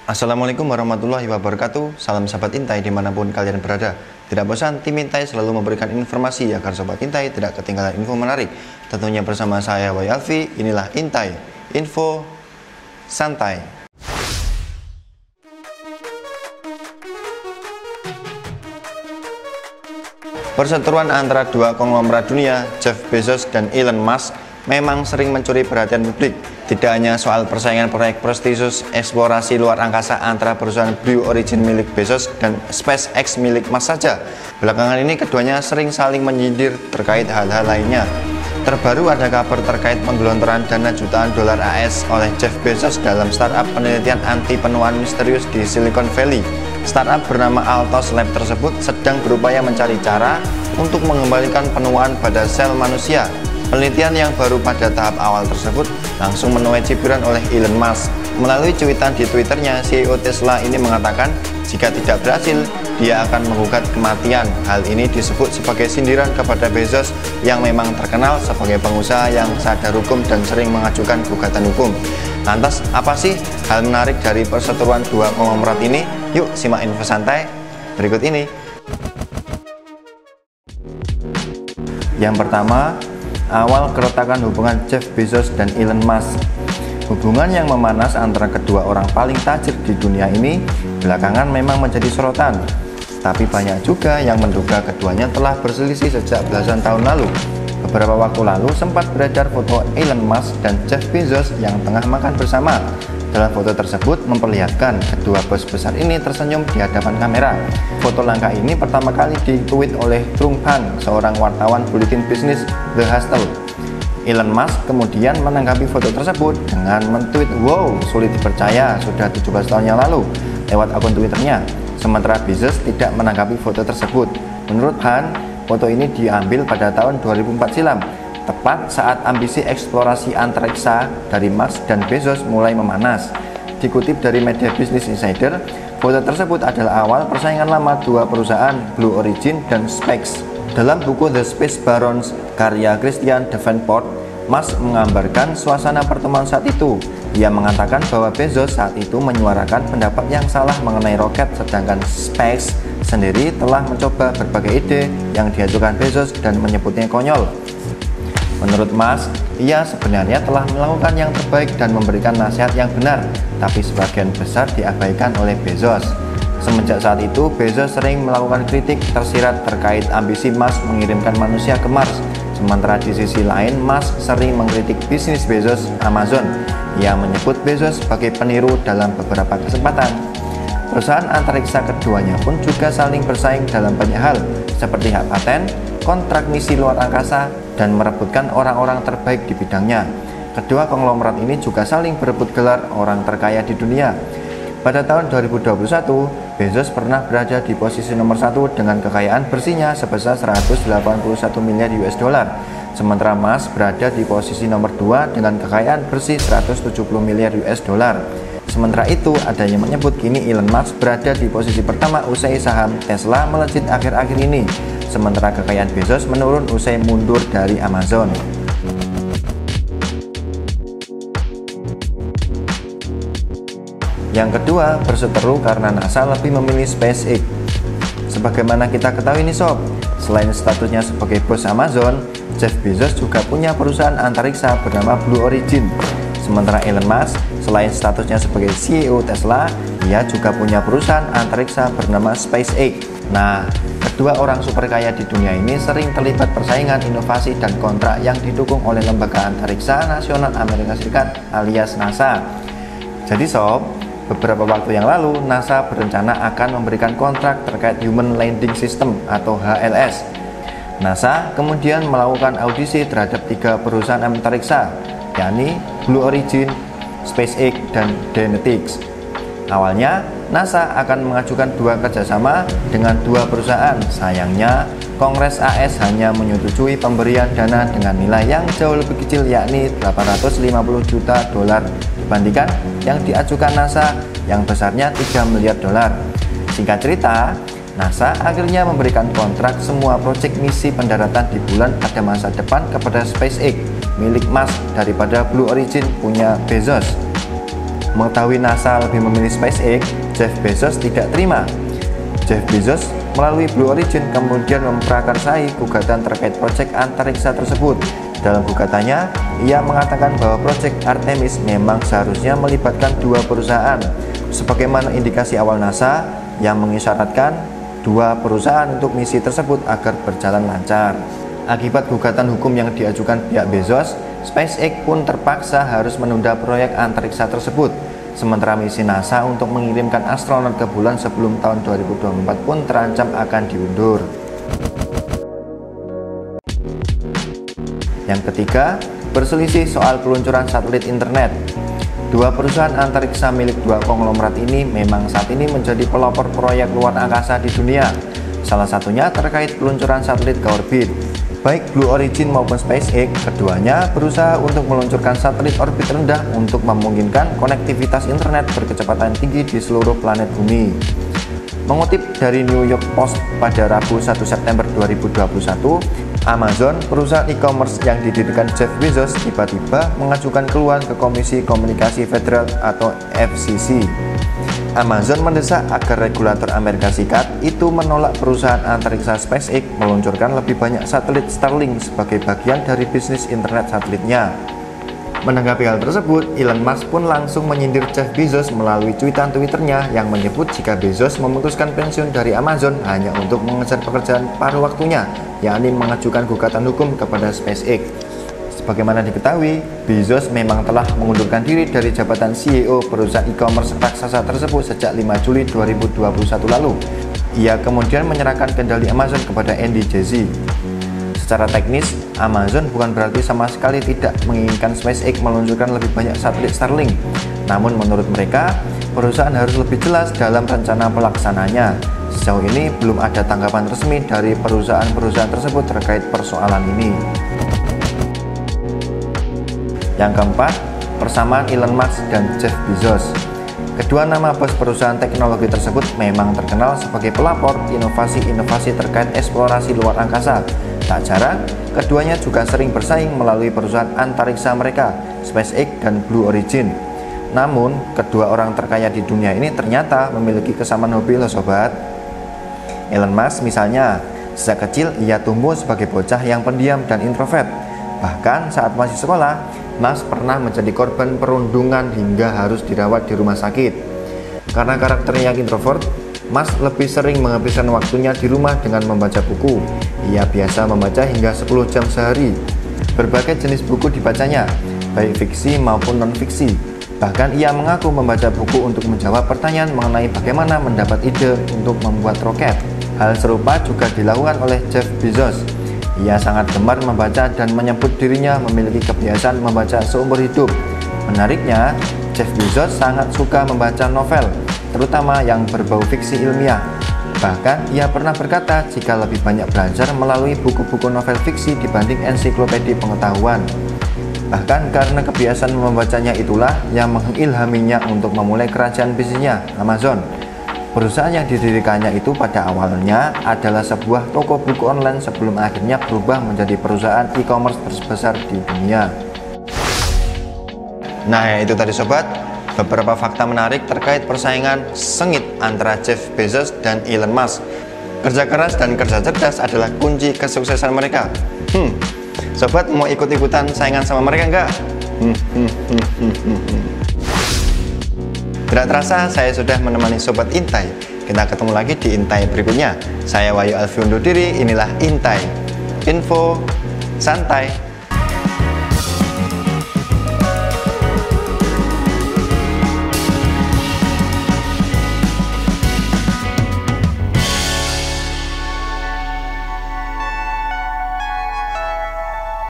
Assalamualaikum warahmatullahi wabarakatuh. Salam sahabat Intai dimanapun kalian berada. Tidak bosan, tim Intai selalu memberikan informasi agar sobat Intai tidak ketinggalan info menarik. Tentunya bersama saya Wai Alfi. Inilah Intai, info santai. Perseteruan antara dua konglomerat dunia, Jeff Bezos dan Elon Musk, memang sering mencuri perhatian publik. Tidak hanya soal persaingan proyek prestisius eksplorasi luar angkasa antara perusahaan Blue Origin milik Bezos dan SpaceX milik Musk saja. Belakangan ini keduanya sering saling menyindir terkait hal-hal lainnya. Terbaru ada kabar terkait penggelontoran dana jutaan dolar AS oleh Jeff Bezos dalam startup penelitian anti penuaan misterius di Silicon Valley. Startup bernama Altos Lab tersebut sedang berupaya mencari cara untuk mengembalikan penuaan pada sel manusia. Penelitian yang baru pada tahap awal tersebut langsung menuai cibiran oleh Elon Musk. Melalui cuitan di Twitternya, CEO Tesla ini mengatakan jika tidak berhasil, dia akan menggugat kematian. Hal ini disebut sebagai sindiran kepada Bezos yang memang terkenal sebagai pengusaha yang sadar hukum dan sering mengajukan gugatan hukum. Lantas, apa sih hal menarik dari perseteruan dua konglomerat ini? Yuk simak info santai berikut ini. Yang pertama, awal keretakan hubungan Jeff Bezos dan Elon Musk. Hubungan yang memanas antara kedua orang paling tajir di dunia ini belakangan memang menjadi sorotan. Tapi banyak juga yang menduga keduanya telah berselisih sejak belasan tahun lalu. Beberapa waktu lalu sempat beredar foto Elon Musk dan Jeff Bezos yang tengah makan bersama. Dalam foto tersebut memperlihatkan kedua bos besar ini tersenyum di hadapan kamera. Foto langka ini pertama kali ditweet oleh Trung Phan, seorang wartawan buletin bisnis The Hustle. Elon Musk kemudian menanggapi foto tersebut dengan men-tweet, "Wow, sulit dipercaya, sudah 17 tahun yang lalu," lewat akun Twitternya. Sementara Bezos tidak menanggapi foto tersebut. Menurut Phan, foto ini diambil pada tahun 2004 silam, tepat saat ambisi eksplorasi antariksa dari Musk dan Bezos mulai memanas. Dikutip dari media Business Insider, foto tersebut adalah awal persaingan lama dua perusahaan, Blue Origin dan SpaceX. Dalam buku The Space Barons karya Christian Davenport, Musk menggambarkan suasana pertemuan saat itu. Ia mengatakan bahwa Bezos saat itu menyuarakan pendapat yang salah mengenai roket, sedangkan SpaceX sendiri telah mencoba berbagai ide yang diajukan Bezos dan menyebutnya konyol. Menurut Musk, ia sebenarnya telah melakukan yang terbaik dan memberikan nasihat yang benar, tapi sebagian besar diabaikan oleh Bezos. Semenjak saat itu, Bezos sering melakukan kritik tersirat terkait ambisi Musk mengirimkan manusia ke Mars. Sementara di sisi lain, Musk sering mengkritik bisnis Bezos, Amazon. Ia menyebut Bezos sebagai peniru dalam beberapa kesempatan. Perusahaan antariksa keduanya pun juga saling bersaing dalam banyak hal, seperti hak paten, kontrak misi luar angkasa, dan merebutkan orang-orang terbaik di bidangnya. Kedua konglomerat ini juga saling berebut gelar orang terkaya di dunia. Pada tahun 2021, Bezos pernah berada di posisi nomor 1 dengan kekayaan bersihnya sebesar 181 miliar US dollar. Sementara Musk berada di posisi nomor 2 dengan kekayaan bersih 170 miliar US dollar. Sementara itu, ada yang menyebut kini Elon Musk berada di posisi pertama usai saham Tesla melejit akhir-akhir ini. Sementara kekayaan Bezos menurun usai mundur dari Amazon. Yang kedua, berseteru karena NASA lebih memilih SpaceX. Sebagaimana kita ketahui nih sob, selain statusnya sebagai bos Amazon, Jeff Bezos juga punya perusahaan antariksa bernama Blue Origin. Sementara Elon Musk, selain statusnya sebagai CEO Tesla, ia juga punya perusahaan antariksa bernama SpaceX. Nah, kedua orang super kaya di dunia ini sering terlibat persaingan inovasi dan kontrak yang didukung oleh Lembaga Antariksa Nasional Amerika Serikat alias NASA. Jadi sob, beberapa waktu yang lalu, NASA berencana akan memberikan kontrak terkait Human Landing System atau HLS. NASA kemudian melakukan audisi terhadap 3 perusahaan antariksa, yakni Blue Origin, SpaceX, dan Dynetics. Awalnya, NASA akan mengajukan 2 kerjasama dengan 2 perusahaan. Sayangnya, Kongres AS hanya menyetujui pemberian dana dengan nilai yang jauh lebih kecil, yakni 850 juta dolar dibandingkan yang diajukan NASA yang besarnya 3 miliar dolar. Singkat cerita, NASA akhirnya memberikan kontrak semua proyek misi pendaratan di bulan pada masa depan kepada SpaceX milik Musk daripada Blue Origin punya Bezos. Mengetahui NASA lebih memilih SpaceX, Jeff Bezos tidak terima. Jeff Bezos melalui Blue Origin kemudian memprakarsai gugatan terkait proyek antariksa tersebut. Dalam gugatannya, ia mengatakan bahwa proyek Artemis memang seharusnya melibatkan dua perusahaan, sebagaimana indikasi awal NASA yang mengisyaratkan dua perusahaan untuk misi tersebut agar berjalan lancar. Akibat gugatan hukum yang diajukan pihak Bezos, SpaceX pun terpaksa harus menunda proyek antariksa tersebut. Sementara misi NASA untuk mengirimkan astronot ke bulan sebelum tahun 2024 pun terancam akan diundur. Yang ketiga, berselisih soal peluncuran satelit internet. Dua perusahaan antariksa milik dua konglomerat ini memang saat ini menjadi pelopor proyek luar angkasa di dunia. Salah satunya terkait peluncuran satelit ke orbit. Baik Blue Origin maupun SpaceX, keduanya berusaha untuk meluncurkan satelit orbit rendah untuk memungkinkan konektivitas internet berkecepatan tinggi di seluruh planet bumi. Mengutip dari New York Post pada Rabu 1 September 2021, Amazon, perusahaan e-commerce yang didirikan Jeff Bezos, tiba-tiba mengajukan keluhan ke Komisi Komunikasi Federal atau FCC. Amazon mendesak agar regulator Amerika Serikat itu menolak perusahaan antariksa SpaceX meluncurkan lebih banyak satelit Starlink sebagai bagian dari bisnis internet satelitnya. Menanggapi hal tersebut, Elon Musk pun langsung menyindir Jeff Bezos melalui cuitan Twitternya yang menyebut jika Bezos memutuskan pensiun dari Amazon hanya untuk mengejar pekerjaan paruh waktunya, yakni mengajukan gugatan hukum kepada SpaceX. Sebagaimana diketahui, Bezos memang telah mengundurkan diri dari jabatan CEO perusahaan e-commerce raksasa tersebut sejak 5 Juli 2021 lalu. Ia kemudian menyerahkan kendali Amazon kepada Andy Jassy. Secara teknis, Amazon bukan berarti sama sekali tidak menginginkan SpaceX meluncurkan lebih banyak satelit Starlink. Namun menurut mereka, perusahaan harus lebih jelas dalam rencana pelaksananya. Sejauh ini belum ada tanggapan resmi dari perusahaan-perusahaan tersebut terkait persoalan ini. Yang keempat, persamaan Elon Musk dan Jeff Bezos. Kedua nama bos perusahaan teknologi tersebut memang terkenal sebagai pelopor inovasi-inovasi terkait eksplorasi luar angkasa. Tak jarang, keduanya juga sering bersaing melalui perusahaan antariksa mereka, SpaceX dan Blue Origin. Namun, kedua orang terkaya di dunia ini ternyata memiliki kesamaan hobi loh sobat. Elon Musk misalnya, sejak kecil ia tumbuh sebagai bocah yang pendiam dan introvert. Bahkan saat masih sekolah, Musk pernah menjadi korban perundungan hingga harus dirawat di rumah sakit. Karena karakternya yang introvert, Musk lebih sering menghabiskan waktunya di rumah dengan membaca buku. Ia biasa membaca hingga 10 jam sehari. Berbagai jenis buku dibacanya, baik fiksi maupun non-fiksi. Bahkan ia mengaku membaca buku untuk menjawab pertanyaan mengenai bagaimana mendapat ide untuk membuat roket. Hal serupa juga dilakukan oleh Jeff Bezos. Ia sangat gemar membaca dan menyebut dirinya memiliki kebiasaan membaca seumur hidup. Menariknya, Jeff Bezos sangat suka membaca novel, terutama yang berbau fiksi ilmiah. Bahkan, ia pernah berkata jika lebih banyak belajar melalui buku-buku novel fiksi dibanding ensiklopedia pengetahuan. Bahkan karena kebiasaan membacanya itulah yang mengilhaminya untuk memulai kerajaan bisnisnya, Amazon. Perusahaan yang didirikannya itu pada awalnya adalah sebuah toko buku online sebelum akhirnya berubah menjadi perusahaan e-commerce terbesar di dunia. Nah, itu tadi sobat, beberapa fakta menarik terkait persaingan sengit antara Jeff Bezos dan Elon Musk. Kerja keras dan kerja cerdas adalah kunci kesuksesan mereka. Sobat mau ikut-ikutan saingan sama mereka enggak? Tidak terasa saya sudah menemani Sobat Intai. Kita ketemu lagi di Intai berikutnya. Saya Wahyu Alfi undur diri, inilah Intai. Info santai.